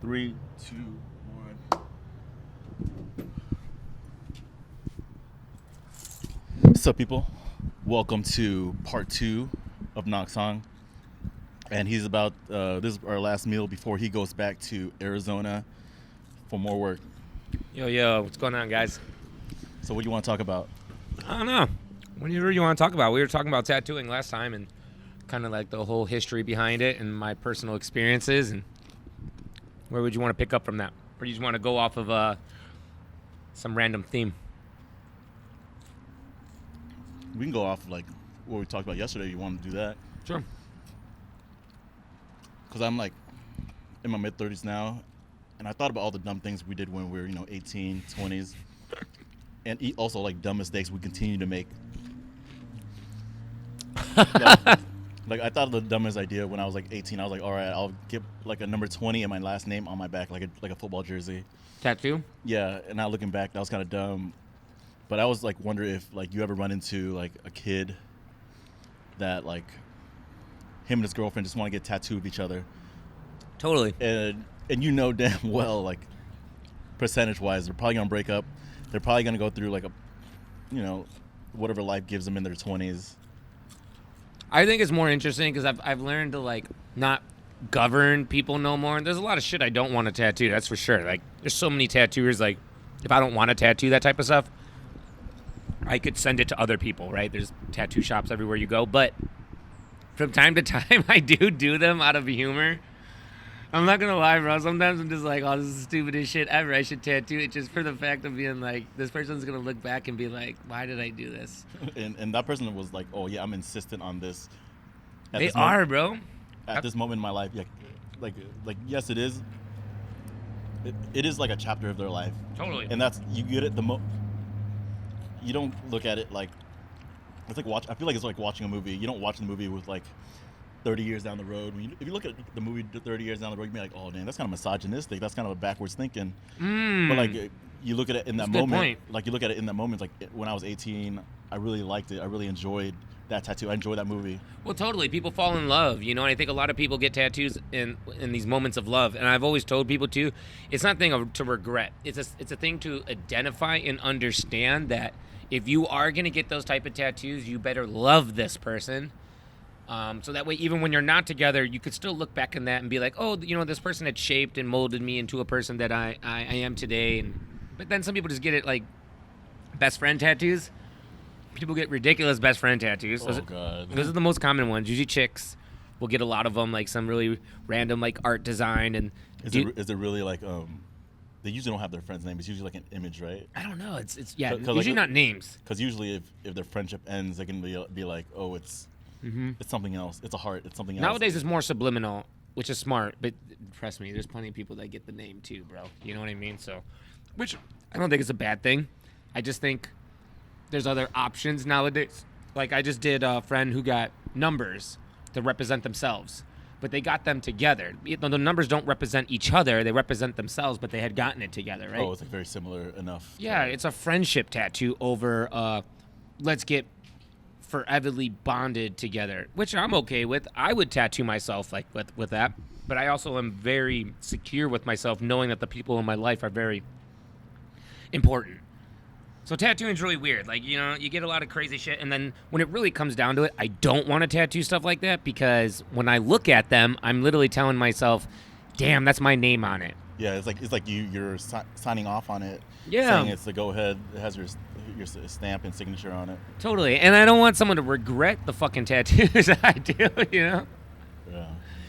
Three, two, one. What's up, people? Welcome to part 2 of Noxong. And he's about, this is our last meal before he goes back to Arizona for more work. Yo, what's going on, guys? So what do you want to talk about? I don't know. What do you want to talk about? We were talking about tattooing last time and kind of like the whole history behind it and my personal experiences. And where would you want to pick up from that? Or do you just want to go off of some random theme? We can go off like what we talked about yesterday. You want to do that? Sure. Because I'm like in my mid-30s now, and I thought about all the dumb things we did when we were, 18, 20s. And also like dumb mistakes we continue to make. Like I thought of the dumbest idea when I was like 18. I was like, all right, I'll get like a number 20 and my last name on my back, like a football jersey. Tattoo? Yeah, and now looking back, that was kind of dumb. But I was like wondering if like you ever run into like a kid that like him and his girlfriend just want to get tattooed of each other. Totally. And damn well like percentage-wise, they're probably gonna break up. They're probably gonna go through like a, whatever life gives them in their 20s. I think it's more interesting because I've learned to like not govern people no more. There's a lot of shit I don't want to tattoo, that's for sure. Like there's so many tattooers, like if I don't want to tattoo that type of stuff, I could send it to other people, right? There's tattoo shops everywhere you go. But from time to time, I do them out of humor. I'm not going to lie, bro. Sometimes I'm just like, oh, this is the stupidest shit ever. I should tattoo it just for the fact of being like, this person's going to look back and be like, why did I do this? And that person was like, oh, yeah, I'm insistent on this. They are, bro. At this moment in my life, yeah, like yes, it is. It is like a chapter of their life. Totally. And that's, you get it you don't look at it like, it's like I feel like it's like watching a movie. You don't watch the movie with like 30 years down the road. If you look at the movie 30 years down the road, you be like, oh, damn, that's kind of misogynistic. That's kind of a backwards thinking. But like, you look at it in that moment. Like, you look at it in that moment. Like, when I was 18, I really liked it. I really enjoyed that tattoo. I enjoyed that movie. Well, totally. People fall in love, and I think a lot of people get tattoos in these moments of love. And I've always told people, too, it's not a thing to regret. It's a thing to identify and understand that if you are going to get those type of tattoos, you better love this person. So that way, even when you're not together, you could still look back on that and be like, oh, this person had shaped and molded me into a person that I am today. But then some people just get it like best friend tattoos. People get ridiculous best friend tattoos. God. Those are the most common ones. Usually chicks will get a lot of them, like some really random like art design. And is it really like they usually don't have their friend's name. It's usually like an image, right? I don't know. It's usually like, not names. Because usually if their friendship ends, they can be like, oh, it's something else. It's a heart. It's something else. Nowadays, it's more subliminal, which is smart. But trust me, there's plenty of people that get the name too, bro. You know what I mean? So, which I don't think it's a bad thing. I just think there's other options nowadays. Like I just did a friend who got numbers to represent themselves, but they got them together. The numbers don't represent each other; they represent themselves. But they had gotten it together, right? Oh, it's like very similar enough. Yeah, it's a friendship tattoo over. Let's get foreverly bonded together, which I'm okay with. I would tattoo myself like with that, but I also am very secure with myself, knowing that the people in my life are very important. So tattooing's really weird. Like, you get a lot of crazy shit, and then when it really comes down to it, I don't want to tattoo stuff like that because when I look at them, I'm literally telling myself, damn, that's my name on it. Yeah, it's like you're signing off on it. Yeah. Saying it's the go-ahead. It has your stamp and signature on it. Totally. And I don't want someone to regret the fucking tattoos I do, Yeah.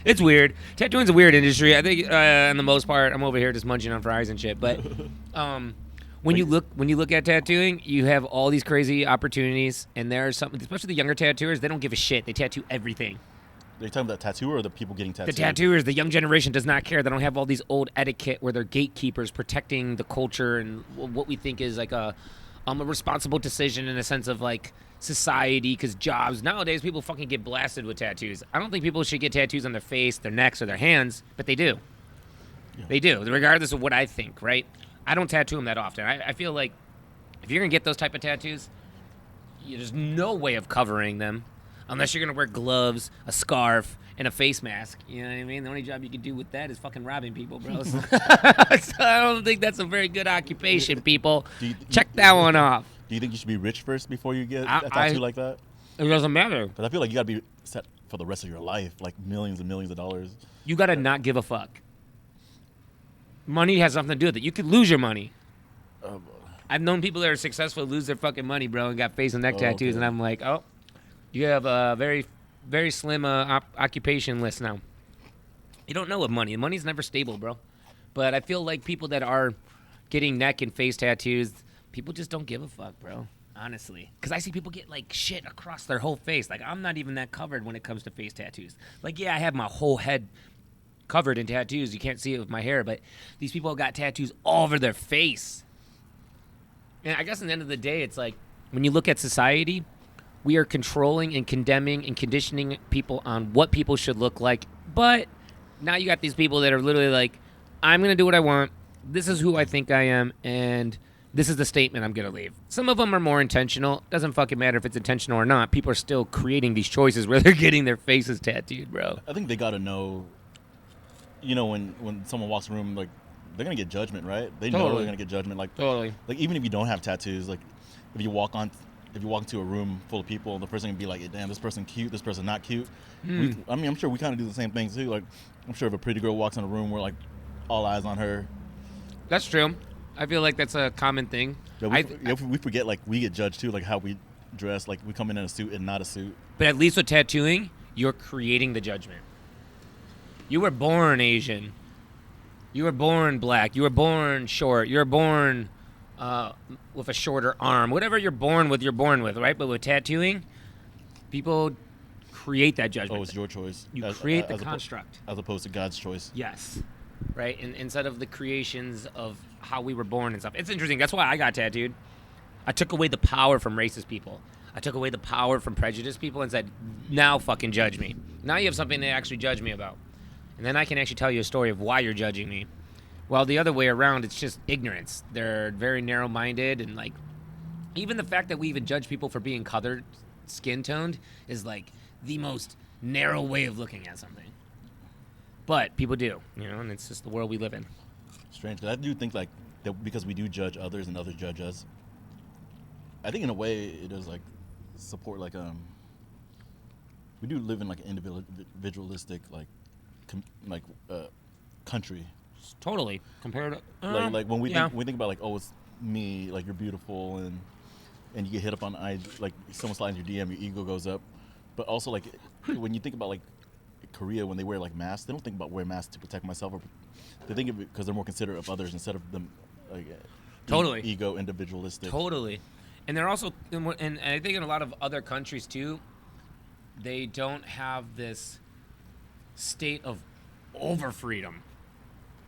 It's weird. Tattooing's a weird industry. I think, on the most part, I'm over here just munching on fries and shit. But when you look at tattooing, you have all these crazy opportunities, and there are some, especially the younger tattooers, they don't give a shit. They tattoo everything. Are you talking about the tattooer or the people getting tattooed? The tattooers, the young generation does not care. They don't have all these old etiquette where they're gatekeepers protecting the culture and what we think is like a responsible decision in a sense of like society, because jobs. Nowadays, people fucking get blasted with tattoos. I don't think people should get tattoos on their face, their necks, or their hands, but they do. Yeah. They do, regardless of what I think, right? I don't tattoo them that often. I feel like if you're going to get those type of tattoos, there's no way of covering them unless you're going to wear gloves, a scarf, and a face mask. You know what I mean? The only job you can do with that is fucking robbing people, bro. So I don't think that's a very good occupation, people. Check that one off. Do you think you should be rich first before you get a tattoo like that? It doesn't matter. Because I feel like you got to be set for the rest of your life, like millions and millions of dollars. You got to not give a fuck. Money has something to do with it. You could lose your money. I've known people that are successful lose their fucking money, bro, and got face and neck tattoos, and I'm like, oh, you have a very, very slim occupation list now. You don't know what money. Money's never stable, bro. But I feel like people that are getting neck and face tattoos, people just don't give a fuck, bro. Honestly. Because I see people get, like, shit across their whole face. Like, I'm not even that covered when it comes to face tattoos. Like, yeah, I have my whole head covered in tattoos. You can't see it with my hair, but these people got tattoos all over their face. And I guess at the end of the day, it's like, when you look at society, we are controlling and condemning and conditioning people on what people should look like. But now you got these people that are literally like, I'm going to do what I want. This is who I think I am. And this is the statement I'm going to leave. Some of them are more intentional. Doesn't fucking matter if it's intentional or not. People are still creating these choices where they're getting their faces tattooed, bro. I think they got to know, you know, when someone walks in the room, like, they're going to get judgment, right? They know they're going to get judgment. Like, totally. Like, even if you don't have tattoos, like, if you walk into a room full of people, the person can be like, hey, damn, this person cute, this person not cute. I'm sure we kind of do the same thing, too. Like, I'm sure if a pretty girl walks in a room, we're, like, all eyes on her. That's true. I feel like that's a common thing. Yeah, we forget, like, we get judged, too, like, how we dress. Like, we come in a suit and not a suit. But at least with tattooing, you're creating the judgment. You were born Asian. You were born black. You were born short. You were born with a shorter arm. Whatever you're born with, right? But with tattooing, people create that judgment. Oh, it's your choice. You create the construct. As opposed to God's choice. Yes. Right? And instead of the creations of how we were born and stuff. It's interesting. That's why I got tattooed. I took away the power from racist people. I took away the power from prejudiced people and said, now fucking judge me. Now you have something to actually judge me about. And then I can actually tell you a story of why you're judging me. Well, the other way around, it's just ignorance. They're very narrow-minded, and, like, even the fact that we even judge people for being colored, skin-toned, is, like, the most narrow way of looking at something. But people do, you know, and it's just the world we live in. Strange, because I do think, like, that because we do judge others and others judge us, I think in a way it does, like, support, like, we do live in, like, an individualistic, like, country. Totally. Compared to like when we think about, like, oh, it's me, like, you're beautiful, and you get hit up on IG, like, someone slides your DM, your ego goes up. But also, like, when you think about, like, Korea, when they wear, like, masks, they don't think about wearing masks to protect myself, or they think of it because they're more considerate of others instead of them, like, totally ego individualistic. Totally. And they're also, and I think in a lot of other countries too, they don't have this state of over freedom,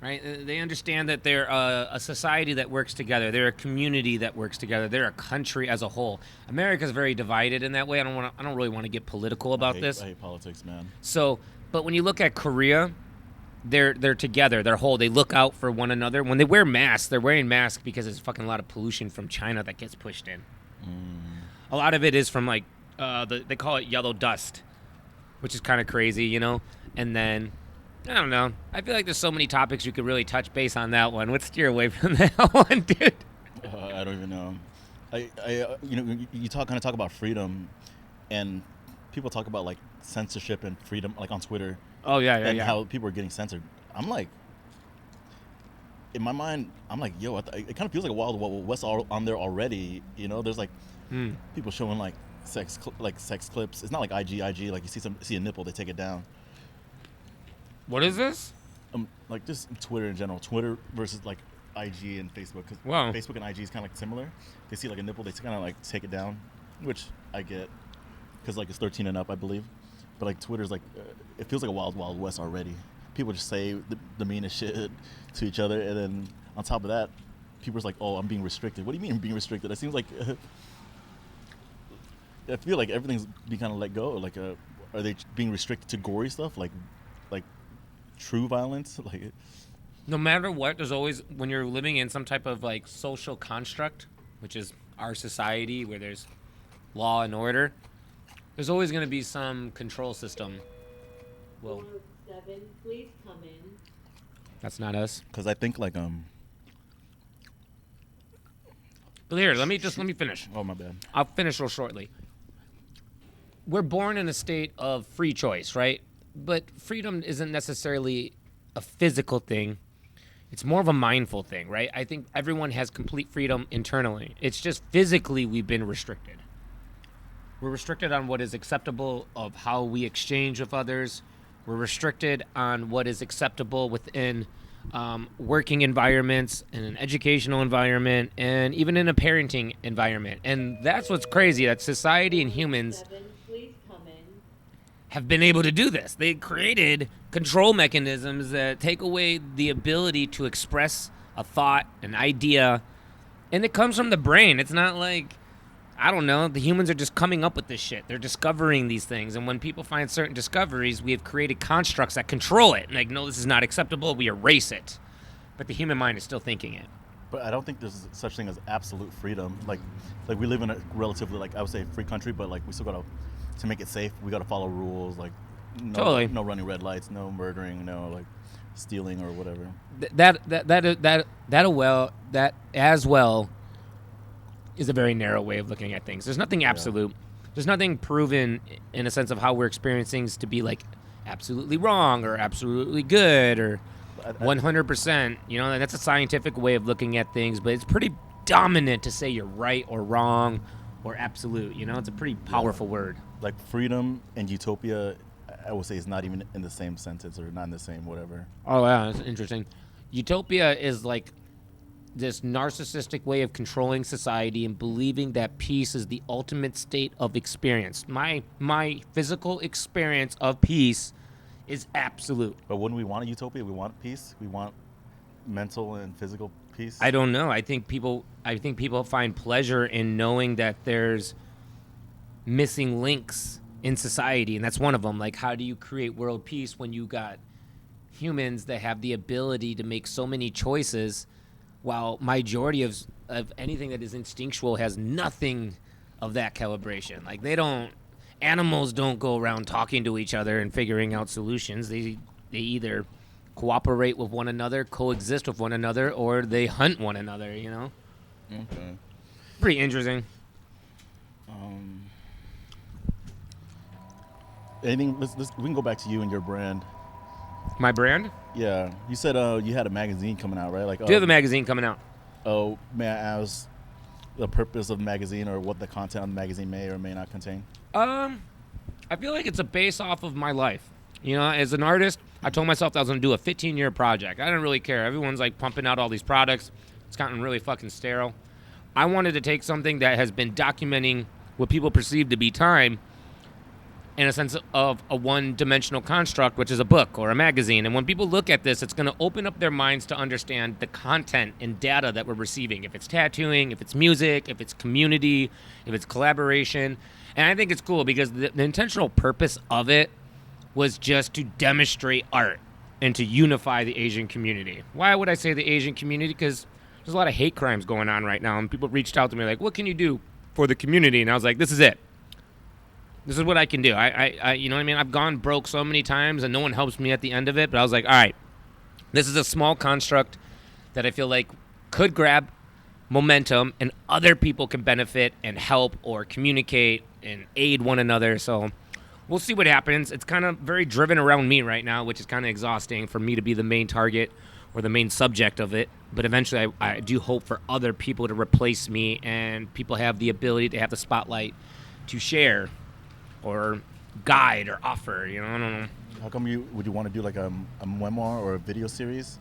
right? They understand that they're a society that works together. They're a community that works together. They're a country as a whole. America's very divided in that way. I don't really want to get political about this. I hate politics, man. So, but when you look at Korea, they're together. They're whole. They look out for one another. When they wear masks, they're wearing masks because there's fucking a lot of pollution from China that gets pushed in. A lot of it is from, like, they call it yellow dust, which is kind of crazy, you know? And then, I don't know. I feel like there's so many topics you could really touch base on that one. Let's steer away from that one, dude. I don't even know. You talk about freedom, and people talk about, like, censorship and freedom, like, on Twitter. Oh, yeah. And how people are getting censored. I'm like, in my mind, I'm like, yo, it kind of feels like a Wild West on there already. You know, there's, like, people showing, like, sex clips. It's not like IG. Like, you see a nipple, they take it down. What is this? Like, just Twitter in general. Twitter versus, like, IG and Facebook. Because Facebook and IG is kind of, like, similar. They see, like, a nipple, they kind of, like, take it down, which I get. Because, like, it's 13 and up, I believe. But, like, Twitter's, like, it feels like a Wild West already. People just say the meanest shit to each other. And then on top of that, people's like, oh, I'm being restricted. What do you mean being restricted? It seems like... I feel like everything's being kind of let go. Like, are they being restricted to gory stuff? Like true violence? Like, no matter what, there's always, when you're living in some type of, like, social construct, which is our society where there's law and order, there's always going to be some control system Well, 407, please come in. that's not us. Because I think like But here, let me finish. oh my bad. I'll finish real shortly. We're born in a state of free choice, right? But freedom isn't necessarily a physical thing. It's more of a mindful thing, right? I think everyone has complete freedom internally. It's just physically we've been restricted. We're restricted on what is acceptable of how we exchange with others. We're restricted on what is acceptable within working environments, in an educational environment, and even in a parenting environment. And that's what's crazy, that society and humans 7, please come in. have been able to do this. They created control mechanisms that take away the ability to express a thought, an idea, and it comes from the brain. It's not like, I don't know, the humans are just coming up with this shit. They're discovering these things, and when people find certain discoveries, we have created constructs that control it. Like, no, this is not acceptable, we erase it. But the human mind is still thinking it. But I don't think there's such thing as absolute freedom. Like we live in a relatively, like, I would say free country, but like we still gotta, to make it safe, we gotta follow rules. Like Totally. no running red lights, no murdering, no like stealing or whatever. That as well is a very narrow way of looking at things. There's nothing absolute. There's nothing proven in a sense of how we're experiencing things to be like absolutely wrong or absolutely good or 100%. You know, and that's a scientific way of looking at things, but it's pretty dominant to say you're right or wrong or absolute. You know, it's a pretty powerful word. Like freedom and utopia, I would say is not even in the same sentence or not in the same whatever. Oh, yeah, that's interesting. Utopia is like this narcissistic way of controlling society and believing that peace is the ultimate state of experience. My physical experience of peace is absolute. But wouldn't we want a utopia? We want peace. We want mental and physical peace. I don't know. I think people find pleasure in knowing that there's missing links in society, and that's one of them. Like, how do you create world peace when you got humans that have the ability to make so many choices, while majority of anything that is instinctual has nothing of that calibration? Like, animals don't go around talking to each other and figuring out solutions. They either cooperate with one another, coexist with one another, or they hunt one another, you know? Okay. Pretty interesting. Anything? We can go back to you and your brand. My brand? Yeah, you said you had a magazine coming out, right? Like, Do you have a magazine coming out? Oh, may I ask the purpose of the magazine or what the content of the magazine may or may not contain? I feel like it's a base off of my life. You know, as an artist, I told myself that I was going to do a 15-year project. I didn't really care. Everyone's like pumping out all these products. It's gotten really fucking sterile. I wanted to take something that has been documenting what people perceive to be time in a sense of a one-dimensional construct, which is a book or a magazine. And when people look at this, it's going to open up their minds to understand the content and data that we're receiving. If it's tattooing, if it's music, if it's community, if it's collaboration. And I think it's cool because the intentional purpose of it was just to demonstrate art and to unify the Asian community. Why would I say the Asian community? Because there's a lot of hate crimes going on right now, and people reached out to me like, what can you do for the community? And I was like, this is it. This is what I can do. I you know what I mean? I've gone broke so many times, and no one helps me at the end of it, but I was like, all right, this is a small construct that I feel like could grab momentum, and other people can benefit and help or communicate and aid one another. So we'll see what happens. It's kind of very driven around me right now, which is kind of exhausting for me to be the main target or the main subject of it. But eventually I do hope for other people to replace me, and people have the ability to have the spotlight to share or guide or offer, you know, I don't know. How come would you want to do like a memoir or a video series?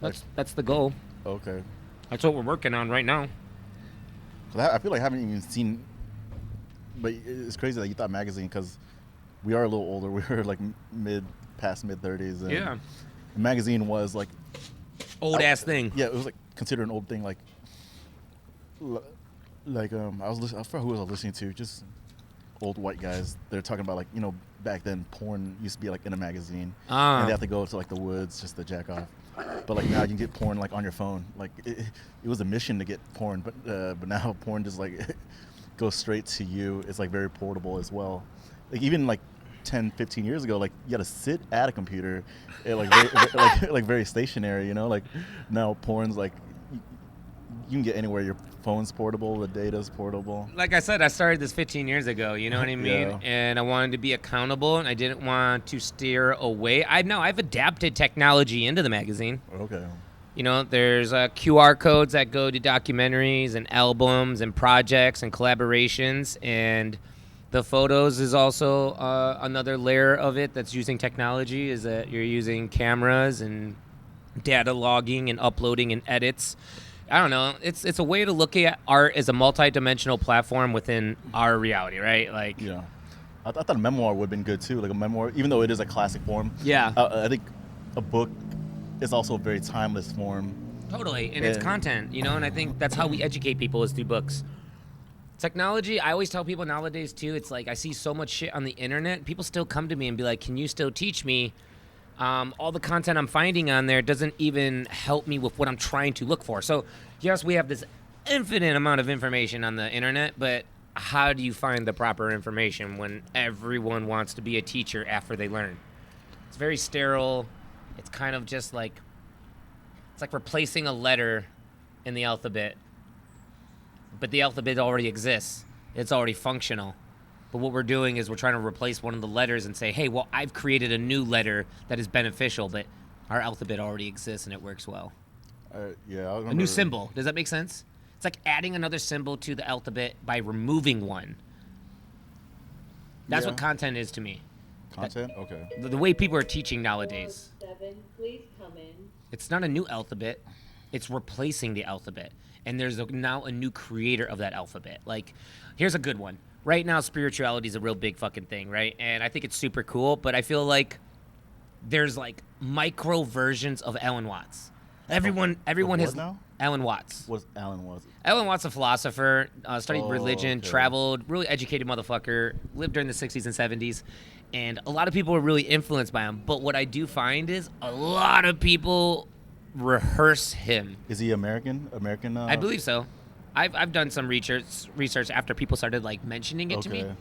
That's the goal. Okay. That's what we're working on right now. 'Cause I feel like I haven't even seen, but it's crazy that you thought magazine because we are a little older. We're like past mid 30s. And Yeah. the magazine was like Old ass thing. Yeah, it was like considered an old thing. Like I forgot who I was listening to, just old white guys. They're talking about like, you know, back then porn used to be like in a magazine, and they have to go to like the woods just to jack off. But like now you can get porn like on your phone. Like it was a mission to get porn, but now porn just like goes straight to you. It's like very portable as well. Like even like 10, 15 years ago, like you had to sit at a computer, like like very stationary. Like now porn's like you can get anywhere. Your phone's portable, the data's portable. Like I said, I started this 15 years ago, you know what I mean? Yeah. And I wanted to be accountable, and I didn't want to steer away. I've adapted technology into the magazine. Okay. There's QR codes that go to documentaries and albums and projects and collaborations, and the photos is also another layer of it that's using technology, is that you're using cameras and data logging and uploading and edits. I don't know. It's a way to look at art as a multi-dimensional platform within our reality, right? Like, Yeah. I thought a memoir would have been good too, like a memoir, even though it is a classic form. Yeah. I think a book is also a very timeless form. Totally, and it's content, and I think that's how we educate people is through books. Technology, I always tell people nowadays too, it's like I see so much shit on the internet. People still come to me and be like, can you still teach me? All the content I'm finding on there doesn't even help me with what I'm trying to look for. So, yes, we have this infinite amount of information on the internet, but how do you find the proper information when everyone wants to be a teacher after they learn? It's very sterile. It's kind of just like, it's like replacing a letter in the alphabet. But the alphabet already exists. It's already functional. But what we're doing is we're trying to replace one of the letters and say, hey, well, I've created a new letter that is beneficial, but our alphabet already exists and it works well. Yeah, I remember. A new symbol. Does that make sense? It's like adding another symbol to the alphabet by removing one. That's Yeah. what content is to me. Content? Okay. The way people are teaching nowadays. 7, please come in. It's not a new alphabet. It's replacing the alphabet. And there's now a new creator of that alphabet. Like, here's a good one. Right now, spirituality is a real big fucking thing, right? And I think it's super cool, but I feel like there's like micro versions of Alan Watts. Everyone what has now? Alan Watts. What's Alan was? Alan Watts, a philosopher, studied religion, okay. traveled, really educated motherfucker, lived during the 60s and 70s, and a lot of people were really influenced by him. But what I do find is a lot of people rehearse him. Is he American? I believe so. I've done some research after people started like mentioning it to me. Okay.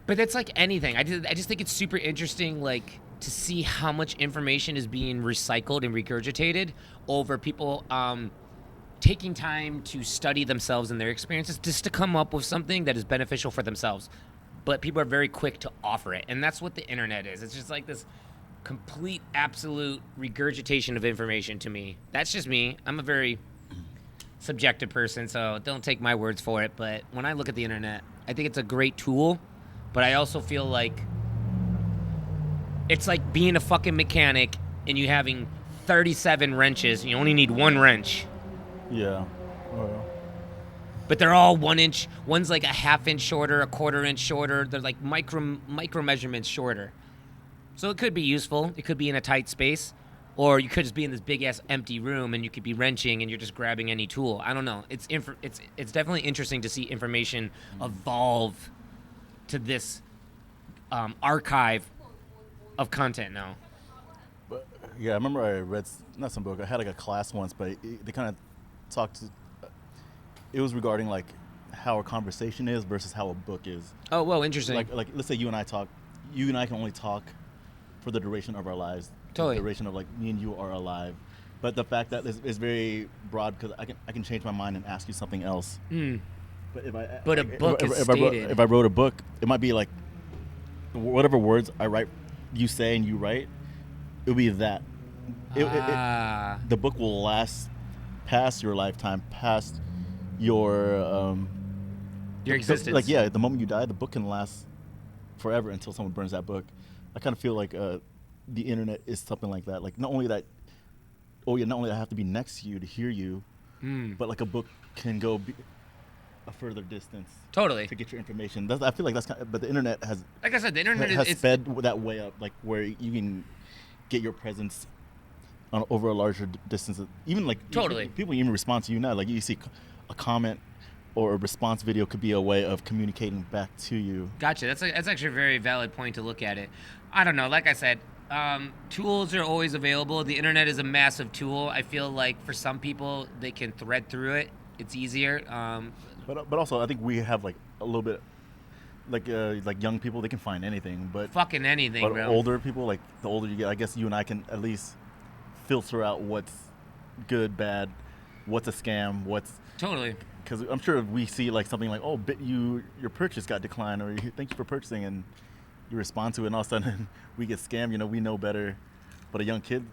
But it's like anything. I just think it's super interesting, like, to see how much information is being recycled and regurgitated over people taking time to study themselves and their experiences just to come up with something that is beneficial for themselves. But people are very quick to offer it, and that's what the internet is. It's just like this complete, absolute regurgitation of information to me. That's just me. I'm a very subjective person, so don't take my words for it. But when I look at the internet, I think it's a great tool, but I also feel like it's like being a fucking mechanic and you having 37 wrenches. You only need one wrench, Yeah. Well, but they're all 1 inch. One's like a ½ inch shorter, a quarter inch shorter. They're like micro measurements shorter. So it could be useful. It could be in a tight space, or you could just be in this big ass empty room and you could be wrenching and you're just grabbing any tool. I don't know. It's definitely interesting to see information evolve to this archive of content now. but yeah, I remember I read not some book. I had like a class once, but they kind of talked to. It was regarding like how a conversation is versus how a book is. Oh, well, interesting. Like let's say you and I talk. You and I can only talk for the duration of our lives. Totally. The duration of like me and you are alive. But the fact that is very broad because I can change my mind and ask you something else. But if I But a book is if I stated. if I wrote a book, it might be like whatever words I write, you say and you write, it'll be that. The book will last past your lifetime, past your existence. Like yeah, the moment you die, the book can last forever until someone burns that book. I kind of feel like the internet is something like that. Like not only that I have to be next to you to hear you, but like a book can go a further distance Totally. to get your information. I feel like that's kind of, but the internet has Like I said, the internet has is sped that way up, like where you can get your presence over a larger distance. Even like Totally. people even respond to you now. Like you see a comment or a response video could be a way of communicating back to you. Gotcha. That's actually a very valid point to look at it. I don't know. Like I said, tools are always available. The internet is a massive tool. I feel like for some people, they can thread through it. It's easier. But also, I think we have like a little bit. like young people, they can find anything, but Fucking anything, bro. older people, like the older you get, I guess you and I can at least filter out what's good, bad, what's a scam, what's Totally. because I'm sure we see like something like, oh, your purchase got declined, or thank you for purchasing, and you respond to it, and all of a sudden we get scammed. We know better, but a young kid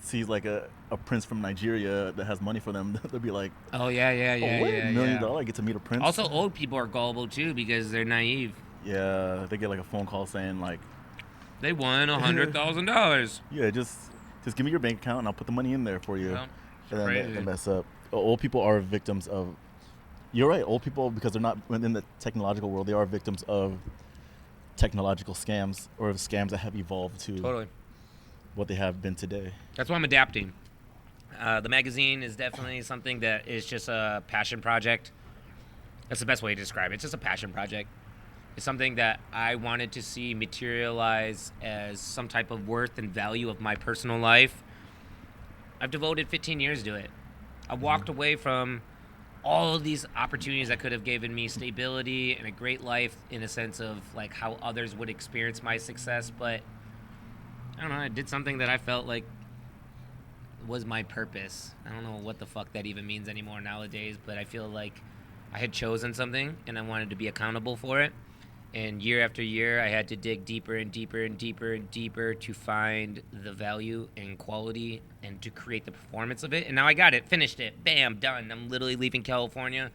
sees like a prince from Nigeria that has money for them, they'll be like, Oh yeah, oh, wait, $1 million, I get to meet a prince. Also, old people are gullible too because they're naive. Yeah, they get like a phone call saying like, They won $100,000. yeah, just give me your bank account and I'll put the money in there for you. Well, And then crazy. they mess up. Old people are victims of. You're right. Old people, because they're not in the technological world, they are victims of technological scams, or of scams that have evolved to Totally. what they have been today. That's why I'm adapting. The magazine is definitely something that is just a passion project. That's the best way to describe it. It's just a passion project. It's something that I wanted to see materialize as some type of worth and value of my personal life. I've devoted 15 years to it. I walked away from all of these opportunities that could have given me stability and a great life in a sense of like how others would experience my success, but I don't know, I did something that I felt like was my purpose. I don't know what the fuck that even means anymore nowadays, but I feel like I had chosen something and I wanted to be accountable for it. And year after year, I had to dig deeper and deeper and deeper and deeper to find the value and quality and to create the performance of it. And now I got it, finished it, bam, done. I'm literally leaving California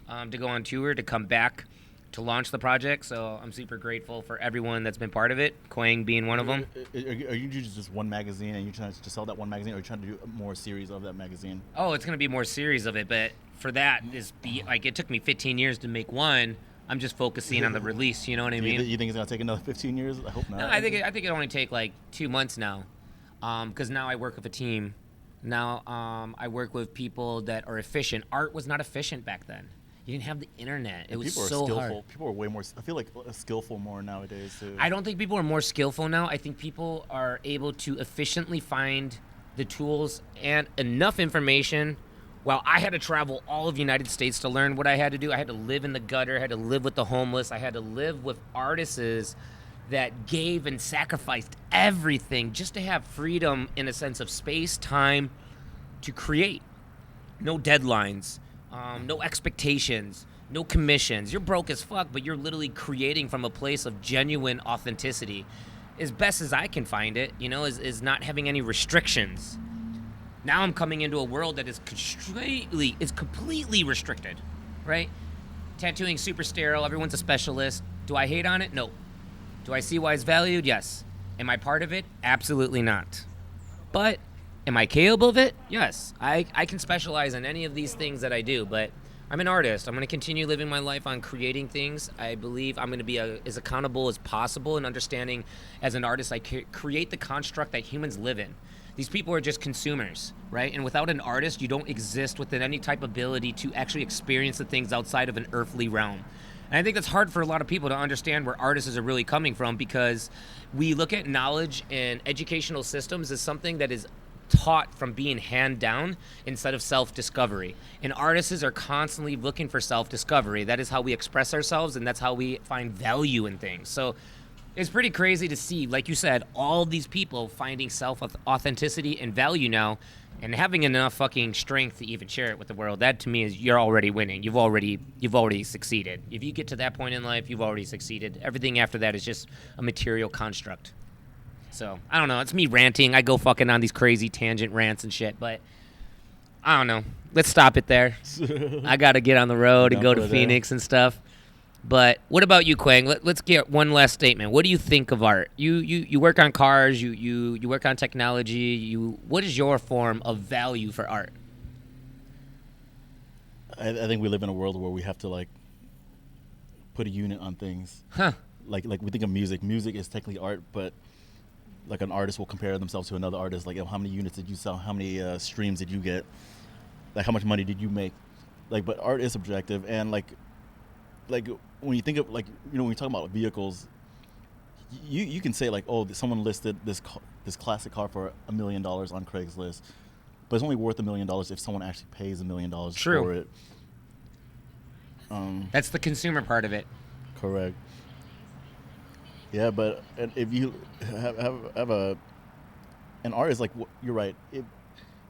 to go on tour, to come back to launch the project. So I'm super grateful for everyone that's been part of it, Quang being one of them. Are you just one magazine and you're trying to sell that one magazine, or are you trying to do more series of that magazine? Oh, it's going to be more series of it, but for that, it took me 15 years to make one. I'm just focusing on the release, you know what I mean? You think it's going to take another 15 years? I hope not. No, I think it only take like 2 months now, because now I work with a team. Now I work with people that are efficient. Art was not efficient back then. You didn't have the internet. It was people are so skillful. hard. People are way more. I feel like skillful more nowadays too. I don't think people are more skillful now. I think people are able to efficiently find the tools and enough information. While I had to travel all of the United States to learn what I had to do, I had to live in the gutter, I had to live with the homeless, I had to live with artists that gave and sacrificed everything just to have freedom in a sense of space, time to create. No deadlines, no expectations, no commissions. You're broke as fuck, but you're literally creating from a place of genuine authenticity. As best as I can find it, is not having any restrictions. Now I'm coming into a world that is completely restricted, right? Tattooing super sterile, everyone's a specialist. Do I hate on it? No. Do I see why it's valued? Yes. Am I part of it? Absolutely not. But am I capable of it? Yes. I can specialize in any of these things that I do, but I'm an artist. I'm going to continue living my life on creating things. I believe I'm going to be as accountable as possible in understanding as an artist I create the construct that humans live in. These people are just consumers, right? And without an artist, you don't exist within any type of ability to actually experience the things outside of an earthly realm. And I think that's hard for a lot of people to understand where artists are really coming from, because we look at knowledge and educational systems as something that is taught from being hand down instead of self-discovery. And artists are constantly looking for self-discovery. That is how we express ourselves, and that's how we find value in things. So it's pretty crazy to see, like you said, all these people finding self-authenticity and value now, and having enough fucking strength to even share it with the world. That to me is, you're already winning. You've already succeeded. If you get to that point in life, you've already succeeded. Everything after that is just a material construct. So I don't know. It's me ranting. I go fucking on these crazy tangent rants and shit, but I don't know. Let's stop it there. I gotta get on the road and go to Phoenix and stuff. But what about you, Quang? Let's get one last statement. What do you think of art? You work on cars. You work on technology. What is your form of value for art? I think we live in a world where we have to like put a unit on things. Huh? Like we think of music. Music is technically art, but like an artist will compare themselves to another artist. Like, how many units did you sell? How many streams did you get? Like, how much money did you make? Like, but art is subjective, and like when you think of when you talk about vehicles, you can say like, oh, someone listed this classic car for $1 million on Craigslist, but it's only worth $1 million if someone actually pays $1 million for it. That's the consumer part of it. Correct. Yeah, but if you have an art is like you're right.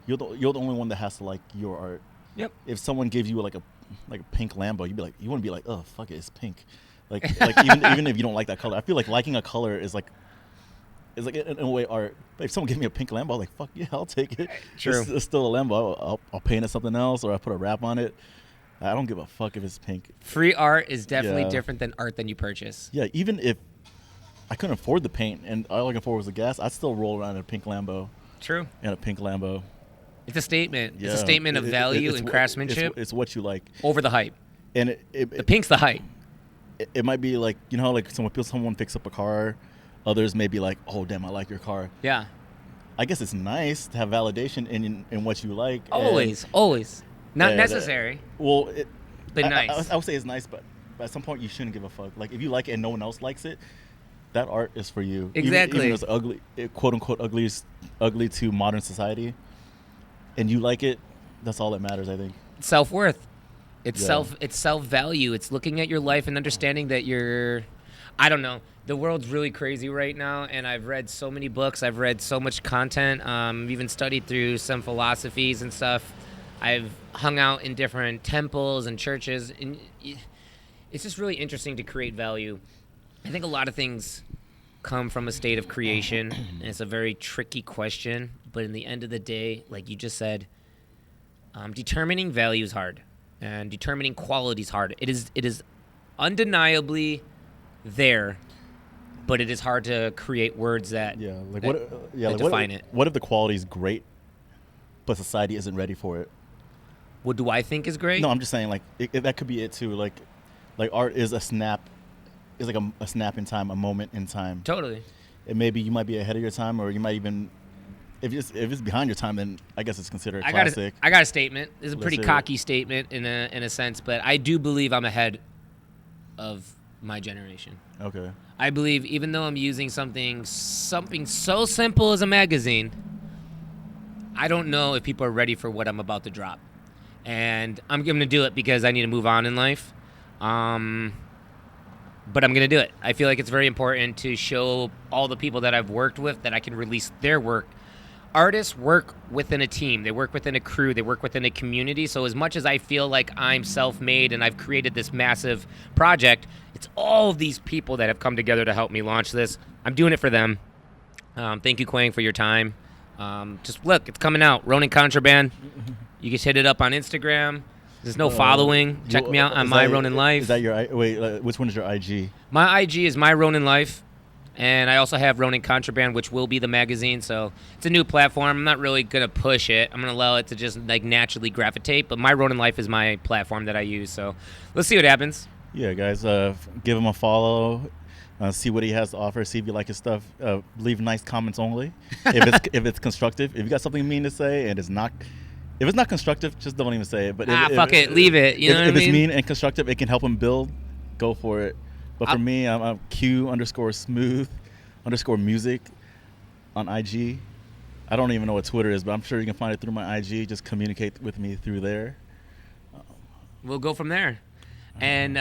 You're the only one that has to like your art. Yep. If someone gives you like a pink Lambo, you want to be like, oh fuck it, it's pink. Like even if you don't like that color, I feel like liking a color is like in a way art. But if someone gives me a pink Lambo, I'm like fuck yeah, I'll take it. True. It's still a Lambo. I'll paint it something else, or I put a wrap on it. I don't give a fuck if it's pink. Free art is definitely Yeah. different than art that you purchase. Yeah, even if I couldn't afford the paint and all I could afford was the gas, I'd still roll around in a pink Lambo. True. And a pink Lambo. It's a statement. Yeah. It's a statement of value it's and what- craftsmanship It's what you like. over the hype. And The pink's the hype. it might be like, you know how like someone picks up a car, others may be like, oh damn, I like your car. Yeah. I guess it's nice to have validation in what you like. Always. Not and, necessary, Well, but nice. I would say it's nice, but at some point you shouldn't give a fuck. Like if you like it and no one else likes it, that art is for you. Exactly. Even if it's ugly, quote unquote ugly to modern society, and you like it, that's all that matters, I think. Self-worth. It's Yeah. self-value. It's looking at your life and understanding that I don't know. The world's really crazy right now, and I've read so many books. I've read so much content. Even studied through some philosophies and stuff. I've hung out in different temples and churches, and it's just really interesting to create value. I think a lot of things come from a state of creation, and it's a very tricky question. But in the end of the day, like you just said, determining value is hard, and determining quality is hard. It is undeniably there, but it is hard to create words that define it. What if the quality is great, but society isn't ready for it? What do I think is great? No, I'm just saying like that could be it too. Like art is a snap, is like a snap in time, a moment in time. Totally. And maybe you might be ahead of your time, or you might even, if it's behind your time, then I guess it's considered a classic. I got a statement. It's a Let's pretty hear it. cocky statement in a sense, but I do believe I'm ahead of my generation. Okay. I believe even though I'm using something so simple as a magazine, I don't know if people are ready for what I'm about to drop. And I'm going to do it because I need to move on in life. But I'm going to do it. I feel like it's very important to show all the people that I've worked with that I can release their work. Artists work within a team. They work within a crew. They work within a community. So as much as I feel like I'm self-made and I've created this massive project, it's all of these people that have come together to help me launch this. I'm doing it for them. Thank you, Quang, for your time. Just look, it's coming out. Ronin Contraband. You can hit it up on Instagram. There's no following. Check me out on My Ronin Life. Is that your which one is your IG? My IG is My Ronin Life. And I also have Ronin Contraband, which will be the magazine. So it's a new platform. I'm not really going to push it. I'm going to allow it to just like naturally gravitate. But My Ronin Life is my platform that I use. So let's see what happens. Yeah, guys, give him a follow. See what he has to offer. See if you like his stuff. Leave nice comments only. If it's constructive. If you got something mean to say and if it's not constructive, just don't even say it. But fuck it, leave it. You know what I mean? If it's mean and constructive, it can help him build. Go for it. But for me, I'm Q_smooth_music on IG. I don't even know what Twitter is, but I'm sure you can find it through my IG. Just communicate with me through there. We'll go from there. And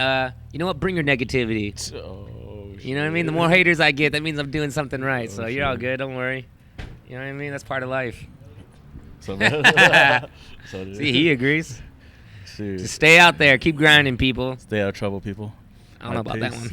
you know what? Bring your negativity. You know what I mean? The more haters I get, that means I'm doing something right. So you're all good. Don't worry. You know what I mean? That's part of life. So, See, he agrees. Shoot. Just stay out there. Keep grinding, people. Stay out of trouble, people. I don't know about that one.